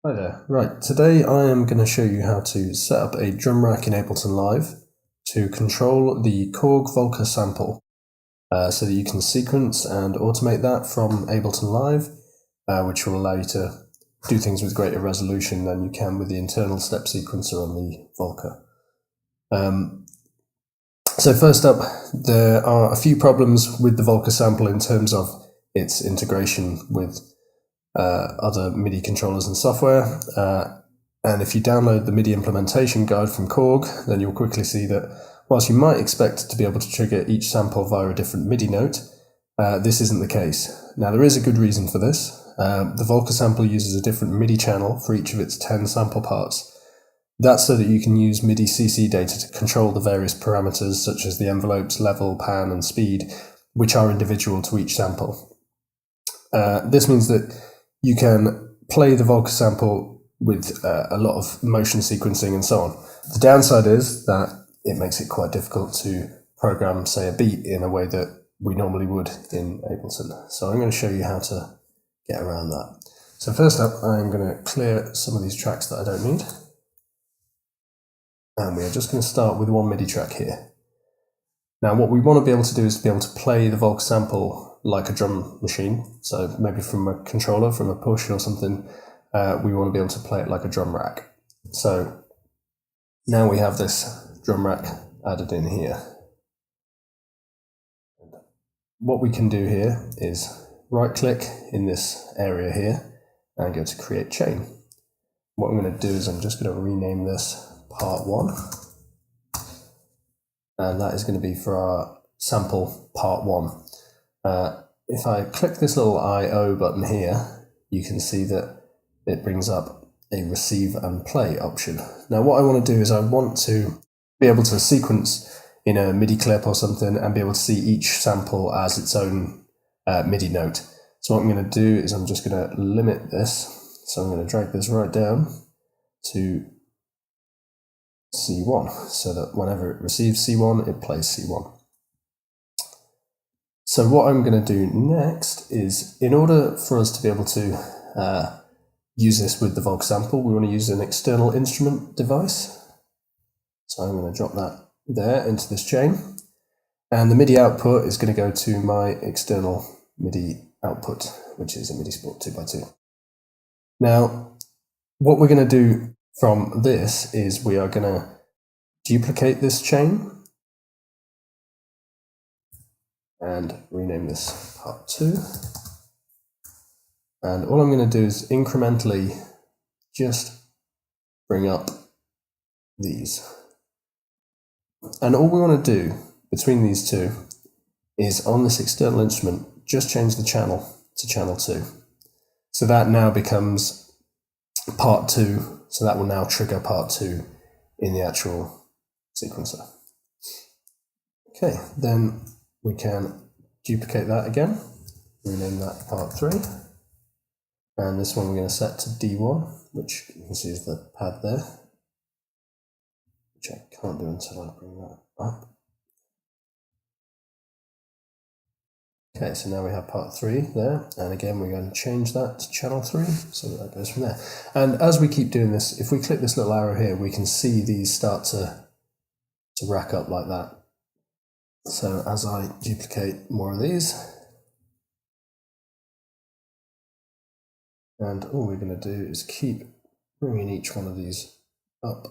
Hi there. Right, today I am going to show you how to set up a drum rack in Ableton Live to control the Korg Volca Sample so that you can sequence and automate that from Ableton Live, which will allow you to do things with greater resolution than you can with the internal step sequencer on the Volca. So first up, there are a few problems with the Volca Sample in terms of its integration with other MIDI controllers and software. And if you download the MIDI implementation guide from Korg, then you'll quickly see that whilst you might expect to be able to trigger each sample via a different MIDI note, this isn't the case. Now, there is a good reason for this. The Volca Sample uses a different MIDI channel for each of its 10 sample parts. That's so that you can use Midi CC data to control the various parameters such as the envelopes, level, pan, and speed, which are individual to each sample. This means that you can play the Volca Sample with a lot of motion sequencing and so on. The downside is that it makes it quite difficult to program, say, a beat in a way that we normally would in Ableton. So I'm going to show you how to get around that. So first up, I'm going to clear some of these tracks that I don't need. And we are just going to start with one MIDI track here. Now what we want to be able to do is to be able to play the Volca Sample like a drum machine. So maybe from a controller, from a push or something, we want to be able to play it like a drum rack. So now we have this drum rack added in here. What we can do here is right click in this area here and go to create chain. What I'm going to do is I'm just going to rename this part 1. And that is going to be for our sample part 1. If I click this little I/O button here, you can see that it brings up a receive and play option. Now what I want to do is I want to be able to sequence in a MIDI clip or something and be able to see each sample as its own MIDI note. So what I'm going to do is I'm just going to limit this. So I'm going to drag this right down to C1 so that whenever it receives C1, it plays C1. So what I'm going to do next is, in order for us to be able to use this with the Volca Sample, we want to use an external instrument device. So I'm going to drop that there into this chain. And the MIDI output is going to go to my external MIDI output, which is a MIDI Sport 2x2. Now, what we're going to do from this is we are going to duplicate this chain and rename this part 2. And all I'm going to do is incrementally just bring up these. And all we want to do between these two is on this external instrument, just change the channel to channel 2. So that now becomes part 2. So that will now trigger part 2 in the actual sequencer. Okay, then we can duplicate that again, rename that part 3. And this one we're going to set to D1, which you can see is the pad there, which I can't do until I bring that up. Okay, so now we have part 3 there, and again we're going to change that to channel 3, so that goes from there. And as we keep doing this, if we click this little arrow here, we can see these start to rack up like that. So as I duplicate more of these, and all we're going to do is keep bringing each one of these up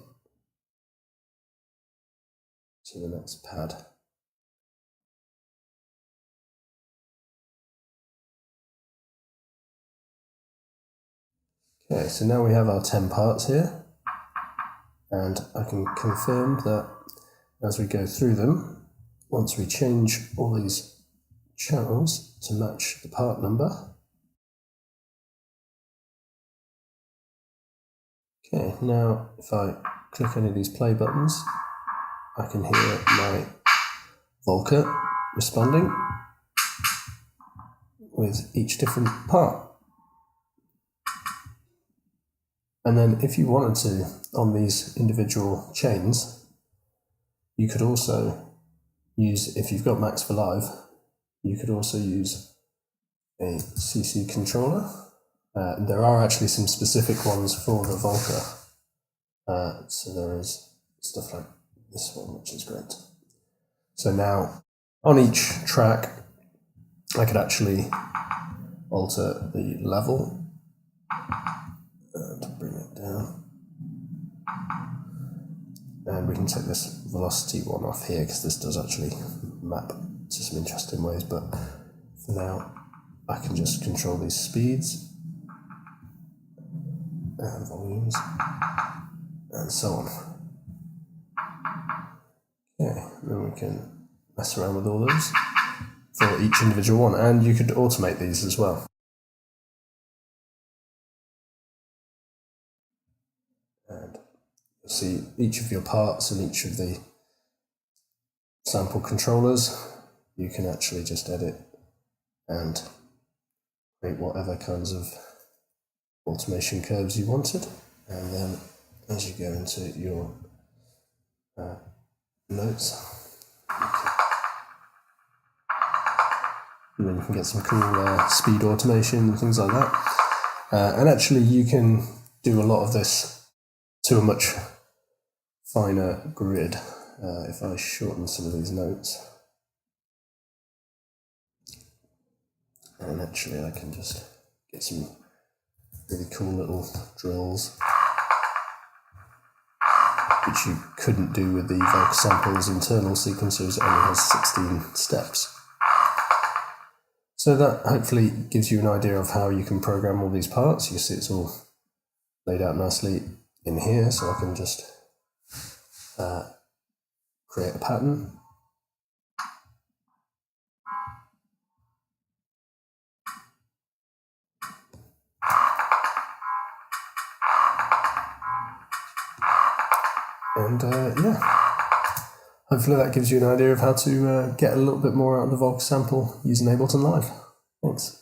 to the next pad. Okay, so now we have our 10 parts here, and I can confirm that as we go through them, once we change all these channels to match the part number. Okay, now if I click any of these play buttons, I can hear my Volca responding with each different part. And then if you wanted to, on these individual chains, you could also use, if you've got Max for Live, you could also use a CC controller There are actually some specific ones for the Volca. So there is stuff like this one, which is great. So now on each track, I could actually alter the level and bring it down. And we can take this velocity one off here because this does actually map to some interesting ways, but for now I can just control these speeds and volumes and so on. Okay, then we can mess around with all those for each individual one, and you could automate these as well. And you'll see each of your parts and each of the sample controllers, you can actually just edit and create whatever kinds of automation curves you wanted. And then as you go into your notes, and then you can get some cool speed automation and things like that. And actually you can do a lot of this to a much finer grid. If I shorten some of these notes, and actually I can just get some really cool little drills, which you couldn't do with the Volca Sample's internal sequencers. It only has 16 steps. So that hopefully gives you an idea of how you can program all these parts. You see it's all laid out nicely in here, so I can just create a pattern. And yeah, hopefully that gives you an idea of how to get a little bit more out of the Volca Sample using Ableton Live. Thanks.